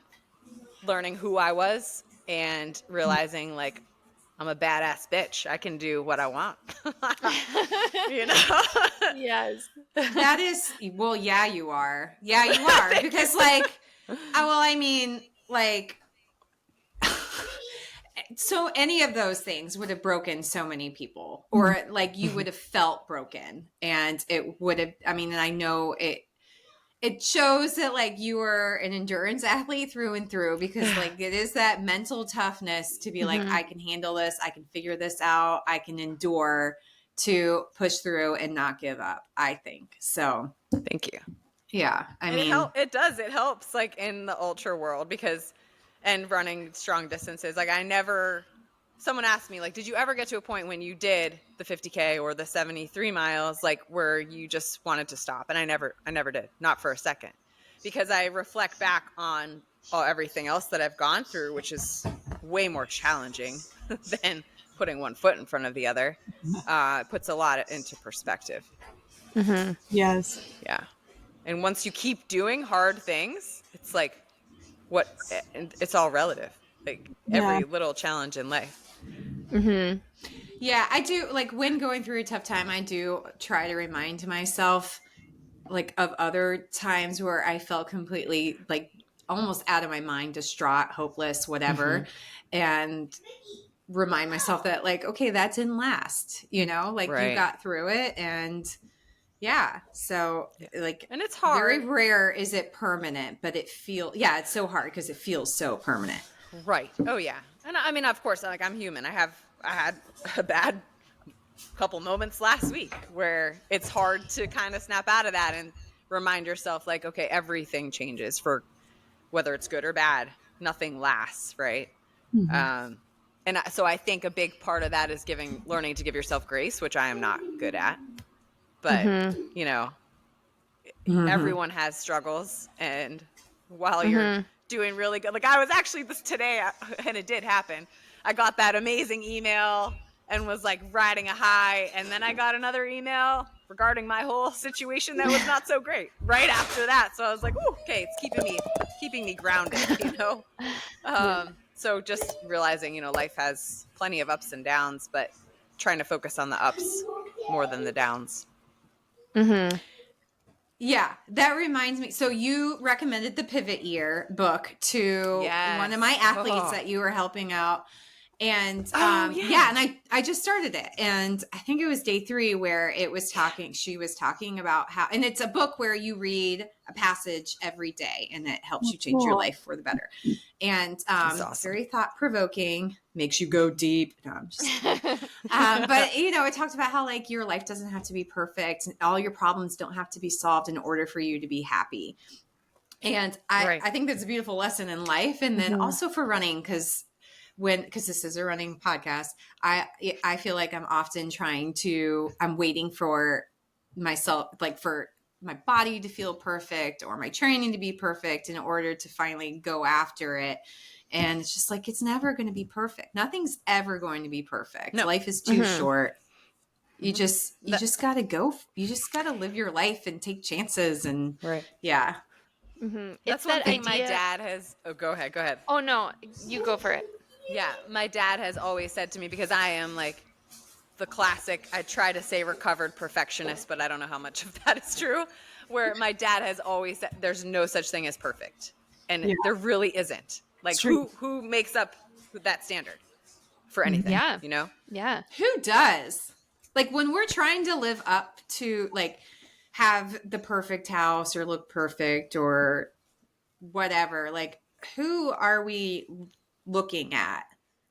learning who I was, and realizing like I'm a badass bitch. I can do what I want. Yes. That is, well, yeah, you are. Yeah, you are. Because so any of those things would have broken so many people, or like you would have felt broken, and it would have, and I know it shows that like you were an endurance athlete through and through, because like it is that mental toughness to be like, I can handle this, I can figure this out, I can endure, to push through and not give up, I think. So thank you. Yeah. I And mean, it helps like in the ultra world and running strong distances. Like someone asked me, like, did you ever get to a point when you did the 50K or the 73 miles, like where you just wanted to stop? And I never did, not for a second, because I reflect back on everything else that I've gone through, which is way more challenging than putting one foot in front of the other. It puts a lot into perspective. Yes. Yeah. And once you keep doing hard things, it's like it's all relative. Like Yeah. every little challenge in life. yeah, I do, like, when going through a tough time, I do try to remind myself, like, of other times where I felt completely, like, almost out of my mind, distraught, hopeless, whatever. And remind myself that, like, okay, that didn't last, you Right. got through it. And yeah, so like, And it's hard. very rare is it permanent, but it's so hard because it feels so permanent. Right. Oh yeah. And I mean, of course, like I'm human. I had a bad couple moments last week where it's hard to kind of snap out of that and remind yourself, like, okay, everything changes, for whether it's good or bad. Nothing lasts, right? And so I think a big part of that is learning to give yourself grace, which I am not good at. But everyone has struggles, and while you're doing really good, like I was actually today, and it did happen. I got that amazing email and was like riding a high, and then I got another email regarding my whole situation that was not so great right after that. So I was like, "Ooh, okay, it's keeping me grounded," So just realizing, life has plenty of ups and downs, but trying to focus on the ups more than the downs. Yeah, that reminds me. So you recommended the Pivot Year book to one of my athletes that you were helping out. And yeah, and I just started it, and I think it was day 3 where she was talking about how, and it's a book where you read a passage every day and it helps you change your life for the better. And awesome. Very thought-provoking, makes you go deep. No, I'm just but it talks about how, like, your life doesn't have to be perfect, and all your problems don't have to be solved in order for you to be happy. And I think that's a beautiful lesson in life, and then also for running, because this is a running podcast, I feel like I'm often I'm waiting for myself, like for my body to feel perfect or my training to be perfect in order to finally go after it. And it's just like, it's never going to be perfect. Nothing's ever going to be perfect. No. Life is too short. You just got to go. You just got to live your life and take chances. And yeah. That's one thing my dad has. Oh, go ahead. Oh no, you go for it. Yeah, my dad has always said to me, because I am like the classic, I try to say recovered perfectionist, but I don't know how much of that is true, where my dad has always said there's no such thing as perfect. And there really isn't. Like, who makes up that standard for anything? Yeah. Yeah. Who does? Like, when we're trying to live up to, like, have the perfect house or look perfect or whatever, like, who are we looking at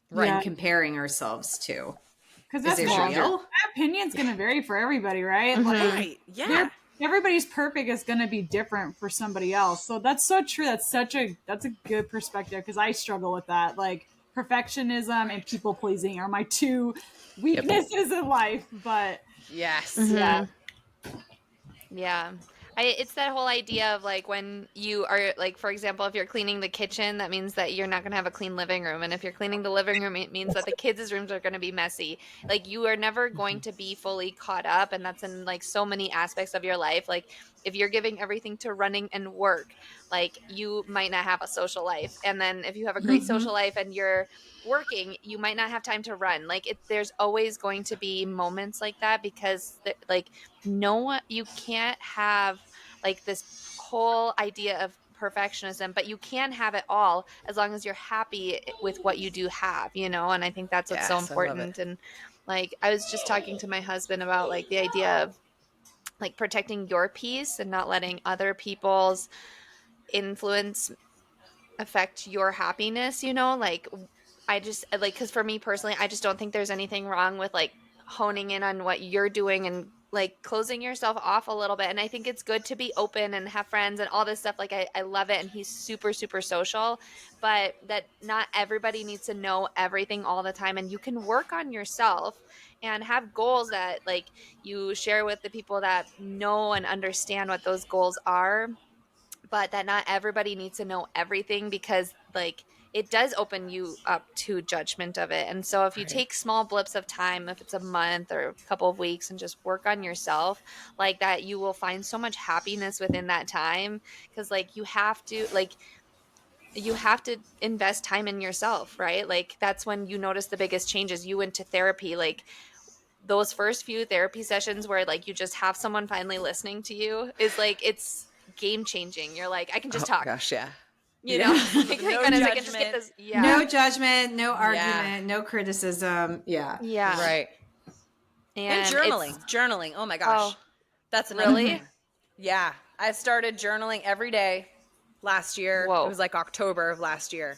and comparing ourselves to? Because that's real. That opinion's going to vary for everybody, right? Right. Yeah. Everybody's perfect is going to be different for somebody else. So that's so true. That's a good perspective, because I struggle with that. Like, perfectionism and people pleasing are my 2 weaknesses in life. But yes. Yeah. It's that whole idea of, like, when you are, like, for example, if you're cleaning the kitchen, that means that you're not going to have a clean living room. And if you're cleaning the living room, it means that the kids' rooms are going to be messy. Like, you are never going to be fully caught up. And that's in, like, so many aspects of your life. Like, if you're giving everything to running and work, like, you might not have a social life. And then if you have a great social life and you're working, you might not have time to run. Like, there's always going to be moments like that, because like, you can't have, like, this whole idea of perfectionism, but you can have it all as long as you're happy with what you do have, and I think that's what's so important. And, like, I was just talking to my husband about, like, the idea of, like, protecting your peace and not letting other people's influence affect your happiness, like, I just, like, because for me personally, I just don't think there's anything wrong with, like, honing in on what you're doing and like closing yourself off a little bit. And I think it's good to be open and have friends and all this stuff. Like I love it. And he's super, super social, but that not everybody needs to know everything all the time. And you can work on yourself and have goals that like you share with the people that know and understand what those goals are, but that not everybody needs to know everything, because like it does open you up to judgment of it. And so if you take small blips of time, if it's a month or a couple of weeks, and just work on yourself like that, you will find so much happiness within that time. Because like you have to invest time in yourself, right? Like that's when you notice the biggest changes. You went to therapy, like those first few therapy sessions where like you just have someone finally listening to you is like, it's game changing. You're like, I can just talk. Gosh, yeah. You know, like, No I can just get this. Yeah. No judgment, no argument, no criticism. Yeah. Yeah. Right. And journaling. Oh my gosh. That's another really? thing. Yeah. I started journaling every day last year. Whoa. It was like October of last year.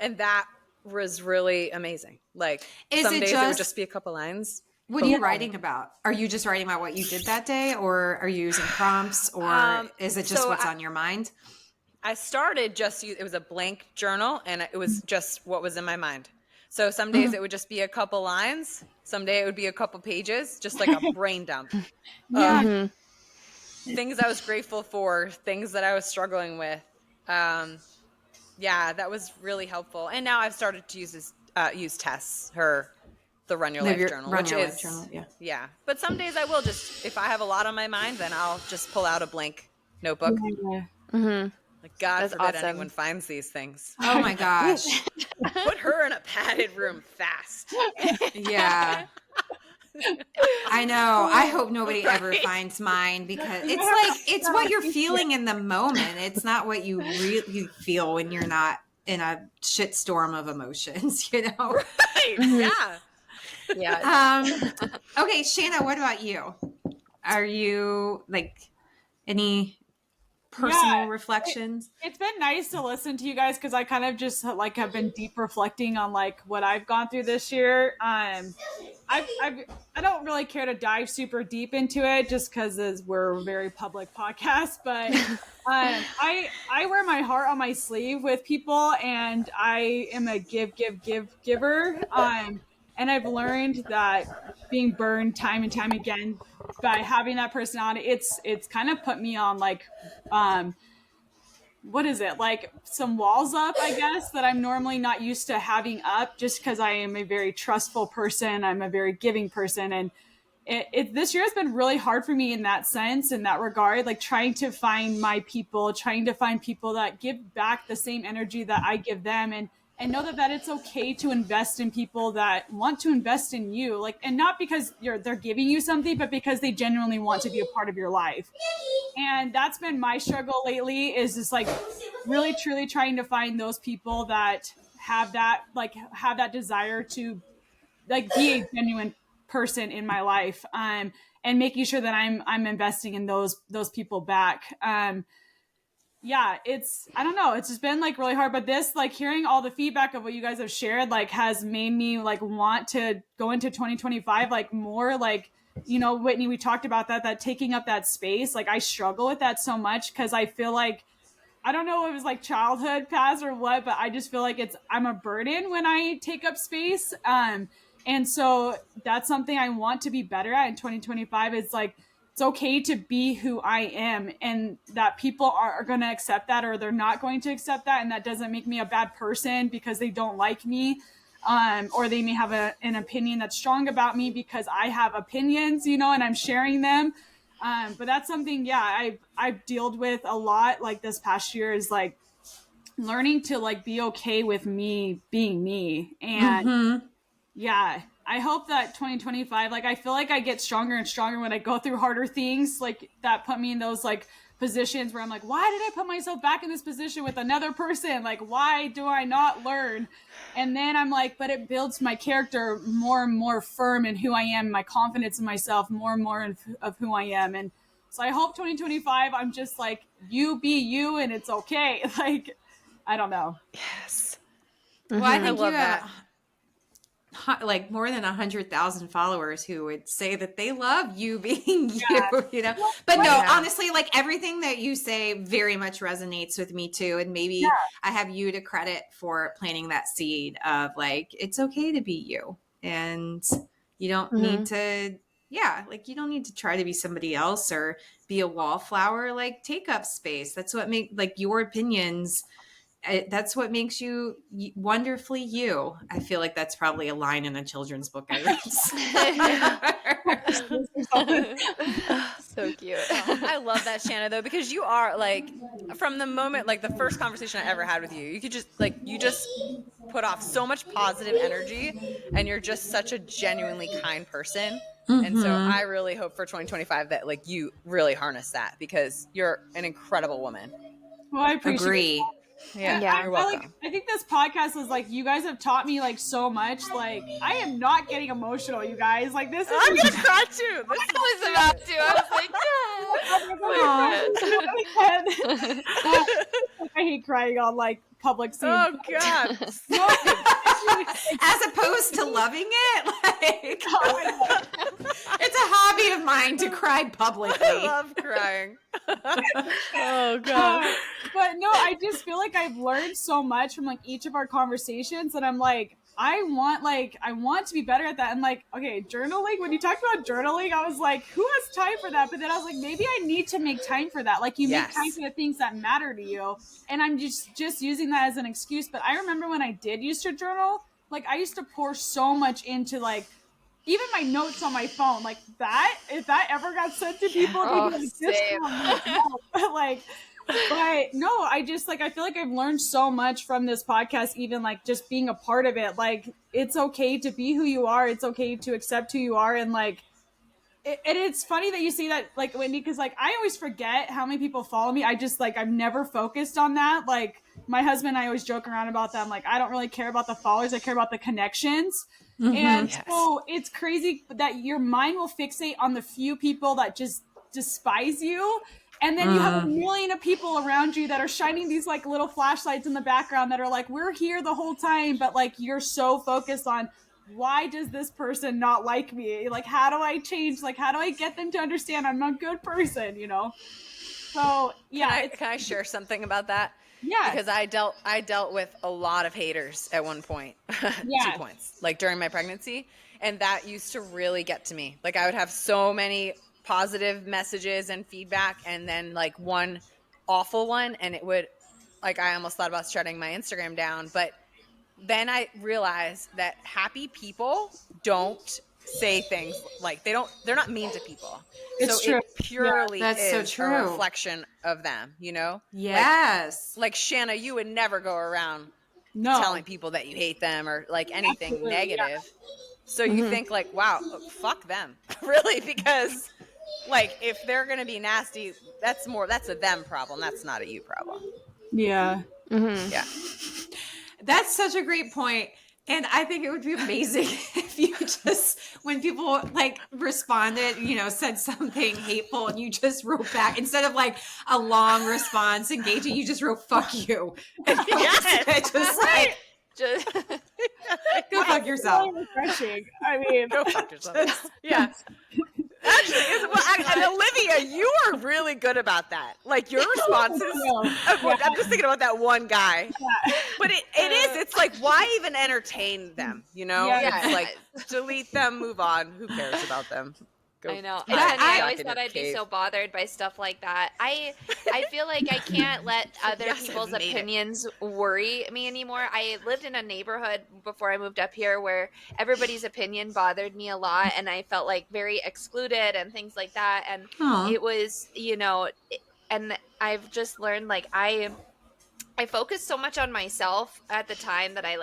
And that was really amazing. Like some days it would just be a couple lines. What are you writing about? Are you just writing about what you did that day, or are you using prompts, or is it just what's on your mind? I started it was a blank journal, and it was just what was in my mind. So some days it would just be a couple lines. Some day it would be a couple pages, just like a brain dump. Things I was grateful for, things that I was struggling with. Yeah, that was really helpful. And now I've started to use Tess, the Run Your Life journal, yeah. But some days I will just, if I have a lot on my mind, then I'll just pull out a blank notebook. Like, God forbid anyone finds these things. Oh my gosh. Put her in a padded room fast. Yeah. I know. I hope nobody ever finds mine, because it's like, it's what you're feeling in the moment. It's not what you really feel when you're not in a shitstorm of emotions, you know? Right. Yeah. Yeah. Okay, Shanna, what about you? Are you like any personal reflections? It's been nice to listen to you guys, because I kind of just like have been deep reflecting on like what I've gone through this year. I don't really care to dive super deep into it, just because we're a very public podcast, but I wear my heart on my sleeve with people, and I am a giver. And I've learned that being burned time and time again by having that personality, it's kind of put me on like, what is it? Like some walls up, I guess, that I'm normally not used to having up, just because I am a very trustful person. I'm a very giving person. And this year has been really hard for me in that sense, in that regard, like trying to find my people, trying to find people that give back the same energy that I give them, and know that it's okay to invest in people that want to invest in you, like, and not because they're giving you something, but because they genuinely want to be a part of your life. And that's been my struggle lately, is just like really truly trying to find those people that have that desire to like be a genuine person in my life, and making sure that I'm investing in those people back. Yeah, I don't know, it's just been like really hard, but this, like, hearing all the feedback of what you guys have shared, like, has made me like want to go into 2025 like more, like, you know, Whitney, we talked about that taking up that space. Like, I struggle with that so much, because I feel like, I don't know if it was like childhood past or what, but I just feel like I'm a burden when I take up space. And so that's something I want to be better at in 2025. It's like, it's okay to be who I am, and that people are going to accept that, or they're not going to accept that. And that doesn't make me a bad person because they don't like me. Or they may have an opinion that's strong about me because I have opinions, you know, and I'm sharing them. But that's something, I've dealt with a lot, like this past year, is like learning to like be okay with me being me. And I hope that 2025, like, I feel like I get stronger and stronger when I go through harder things, like that put me in those like positions where I'm like, why did I put myself back in this position with another person? Like, why do I not learn? And then I'm like, but it builds my character more and more firm in who I am, my confidence in myself more and more of who I am. And so I hope 2025, I'm just like, you be you, and it's okay. Like, I don't know. Yes. Well, I think I love that. like more than 100,000 followers who would say that they love you being you know. But no, honestly, like everything that you say very much resonates with me too. And maybe I have you to credit for planting that seed of like, it's okay to be you. And you don't need to, like you don't need to try to be somebody else or be a wallflower. Like take up space. That's what like your opinions, that's what makes you wonderfully you. I feel like that's probably a line in a children's book I read. So cute. I love that, Shanna, though, because you are like, from the moment, like the first conversation I ever had with you, you could just like, you just put off so much positive energy, and you're just such a genuinely kind person. And so I really hope for 2025 that like you really harness that, because you're an incredible woman. Well, I appreciate it. Yeah, you're welcome. I think this podcast is like, you guys have taught me like so much. Like I am not getting emotional, you guys. Like this is I'm gonna cry too. This was about to. I was like, I hate crying on like public scenes. Oh God. As opposed to loving it, like it's a hobby of mine to cry publicly. I love crying. Oh God. But no, I just feel like I've learned so much from like each of our conversations, and I'm like, I want to be better at that. And like, okay, journaling, when you talked about journaling, I was like, who has time for that? But then I was like, maybe I need to make time for that. Like you make time for the things that matter to you. And I'm just using that as an excuse. But I remember when I did used to journal, like I used to pour so much into like, even my notes on my phone, like that, if that ever got sent to people, they'd be like, this like, but no, I just like, I feel like I've learned so much from this podcast, even like just being a part of it. Like, it's okay to be who you are. It's okay to accept who you are. And like, and it's funny that you say that, like, Wendy, because like, I always forget how many people follow me. I just like, I've never focused on that. Like my husband and I always joke around about that. I'm like, I don't really care about the followers. I care about the connections. And so it's crazy that your mind will fixate on the few people that just despise you. And then you have a million of people around you that are shining these like little flashlights in the background that are like, we're here the whole time. But like, you're so focused on, why does this person not like me? Like, how do I change? Like, how do I get them to understand I'm a good person, you know? So yeah. Can I share something about that? Yeah. Because I dealt with a lot of haters at one point, 2 points, like during my pregnancy. And that used to really get to me. Like I would have so many positive messages and feedback, and then like one awful one, and it would, like, I almost thought about shutting my Instagram down. But then I realized that happy people don't say things like, they're not mean to people. It's so true. It purely that's is so true. a reflection of them, you know? Yes. Like Shanna, you would never go around telling people that you hate them or like anything negative. So you think like, wow, fuck them. Really? Because like, if they're going to be nasty, that's a them problem. That's not a you problem. Yeah. Yeah. That's such a great point. And I think it would be amazing if you just, when people like responded, you know, said something hateful and you just wrote back, instead of like a long response engaging, you just wrote, fuck you. And just go fuck yourself. Really refreshing. I mean, go fuck yourself. Yeah. Actually, and Olivia, you are really good about that. Like your responses. I'm just thinking about that one guy. Yeah. But it's like, why even entertain them? You know? Yeah. It's like, delete them, move on. Who cares about them? I know. I always thought I'd be so bothered by stuff like that. I feel like I can't let other people's opinions worry me anymore. I lived in a neighborhood before I moved up here where everybody's opinion bothered me a lot, and I felt like very excluded and things like that. And it was, you know, and I've just learned like I focused so much on myself at the time that I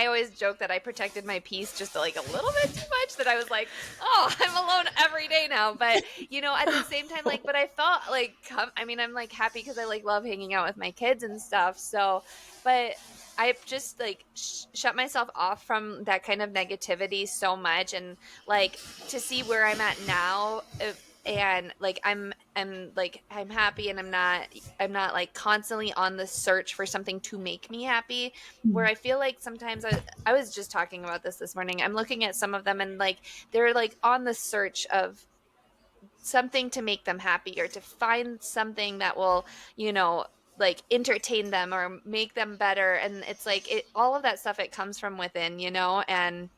always joke that I protected my peace just like a little bit too much, that I was like, oh, I'm alone every day now. But, you know, at the same time, like, but I felt like, I'm like happy because I like love hanging out with my kids and stuff. So, but I've just like shut myself off from that kind of negativity so much. And like to see where I'm at now, and like I'm am like I'm happy and I'm not like constantly on the search for something to make me happy, where I feel like sometimes I was just talking about this morning. I'm looking at some of them and like they're like on the search of something to make them happy or to find something that will, like entertain them or make them better. And it's like all of that stuff, it comes from within, and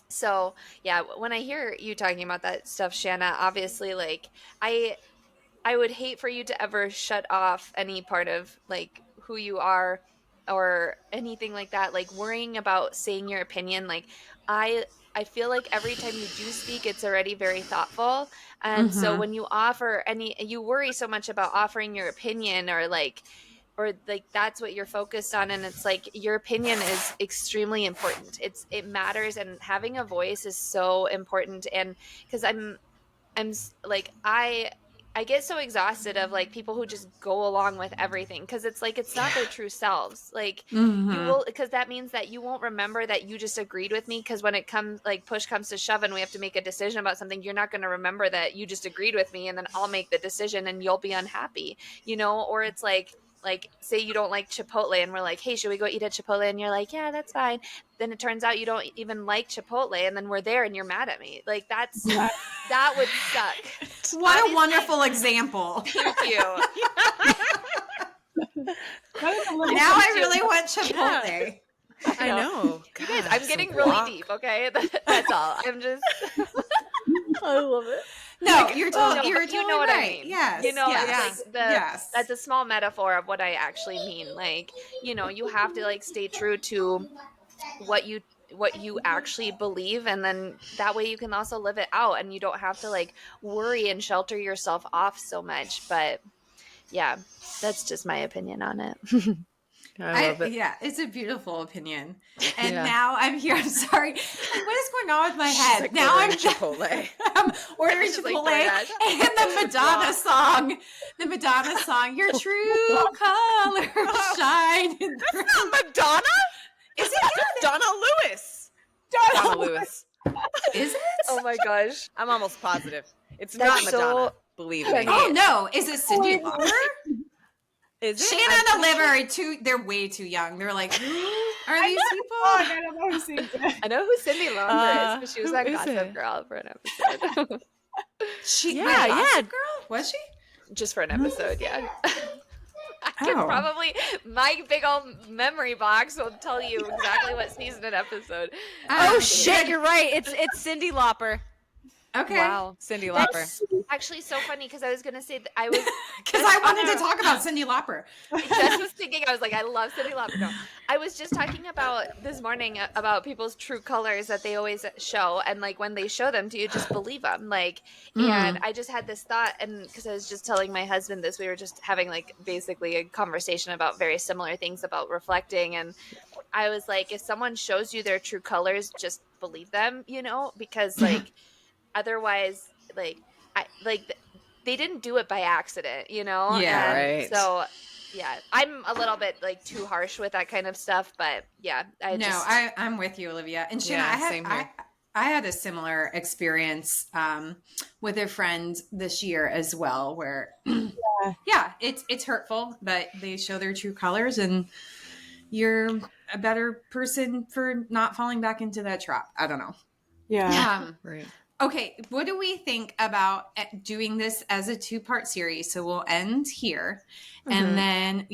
so yeah, when I hear you talking about that stuff, Shanna, obviously like I would hate for you to ever shut off any part of like who you are or anything like that, like worrying about saying your opinion. Like I feel like every time you do speak, it's already very thoughtful. And so when you offer you worry so much about offering your opinion or like that's what you're focused on, and it's like your opinion is extremely important. It matters, and having a voice is so important. And because like I get so exhausted of like people who just go along with everything, because it's like it's not their true selves. Like you will, because that means that you won't remember that you just agreed with me, because when it comes like push comes to shove and we have to make a decision about something, you're not going to remember that you just agreed with me, and then I'll make the decision and you'll be unhappy, or it's like say you don't like Chipotle and we're like, hey, should we go eat at Chipotle? And you're like, yeah, that's fine. Then it turns out you don't even like Chipotle, and then we're there and you're mad at me. Like that would suck. What a wonderful example. Thank you. Now I really want Chipotle. Yeah. I know. You guys, I'm getting really deep, okay? That's all. I'm just I love it. No, you're totally, you know what right. I mean. Yes. It's like yes. that's a small metaphor of what I actually mean. Like, you have to like stay true to what you actually believe, and then that way you can also live it out, and you don't have to like worry and shelter yourself off so much. But yeah, that's just my opinion on it. I love it. Yeah, it's a beautiful opinion. And now I'm here. I'm sorry. Like, what is going on with my head? Like now I'm Chipotle. I'm ordering Chipotle and the Madonna song. The Madonna song. Your true colors shine. That's not Madonna. Is it Donna Lewis? Donna Lewis. Is it? Oh my gosh. I'm almost positive. It's That's not Madonna. so Believe me. Oh no! Is it Cyndi Lauper? Is it? Shanna and Olivia are they're way too young. They're like, are these people? I don't know who sings it. I know who Cyndi Lauper is, but she was on who is Gossip it? Girl for an episode. Gossip Girl? Was she? Just for an episode, yeah. I can probably, my big old memory box will tell you exactly what season and episode. Oh shit, you're right. It's Cyndi Lauper. Okay. Wow, Cyndi Lauper. That's actually so funny, because I was going to say that I was... Because I wanted to talk about Cyndi Lauper. I was thinking, I was like, I love Cyndi Lauper. No, I was just talking about this morning about people's true colors that they always show, and like when they show them to you, just believe them. Like, and I just had this thought, and because I was just telling my husband this, we were just having like basically a conversation about very similar things about reflecting, and I was like, if someone shows you their true colors, just believe them, because like otherwise, like they didn't do it by accident, Yeah, right. So yeah, I'm a little bit like too harsh with that kind of stuff, but yeah, I'm with you, Olivia. And Shanna, same here. I had a similar experience with a friend this year as well, where it's hurtful, but they show their true colors, and you're a better person for not falling back into that trap. I don't know. Yeah. Right. Okay, what do we think about doing this as a 2-part series? So we'll end here, and then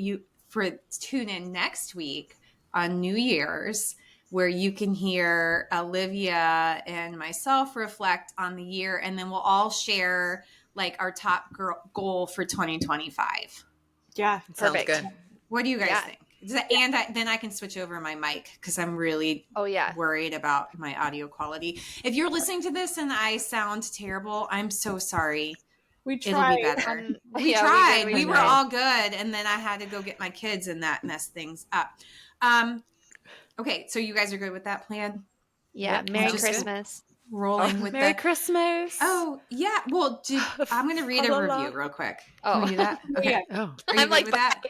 tune in next week on New Year's, where you can hear Olivia and myself reflect on the year, and then we'll all share like our top goal for 2025. Yeah. Sounds good. What do you guys think? And then I can switch over my mic, because I'm really worried about my audio quality. If you're listening to this and I sound terrible, I'm so sorry. We tried. It'll be better. We Yeah, tried. we We did. were all good, and then I had to go get my kids, and that messed things up. Okay, so you guys are good with that plan? yeah. Yep. Merry Just Christmas. Rolling with Merry that. Christmas. Oh yeah. Well, I'm going to read a review real quick. Can we do that? Okay. Yeah. Oh. Are you I'm good like with that?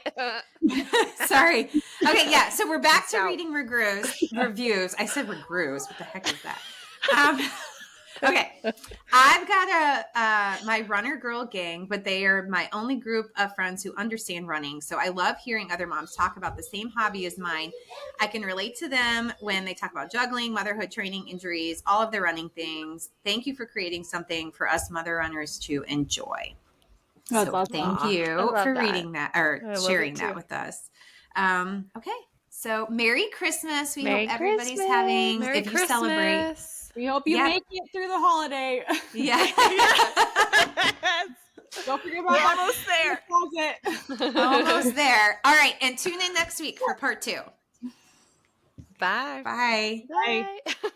Sorry. Okay, yeah. So we're back to reading reviews. I said reviews. What the heck is that? Okay. I've got my runner girl gang, but they are my only group of friends who understand running. So I love hearing other moms talk about the same hobby as mine. I can relate to them when they talk about juggling, motherhood, training, injuries, all of the running things. Thank you for creating something for us mother runners to enjoy. That's So awesome. thank Aw, I you love for that. reading that or I love sharing it that too. with us. Okay. So Merry Christmas. We Merry hope everybody's Christmas. having, Merry if you celebrate. Christmas. We hope you Yep. make it through the holiday. Yeah. Don't forget about We're that almost there. closet. Almost there. All right. And tune in next week for part 2. Bye. Bye. Bye. Bye.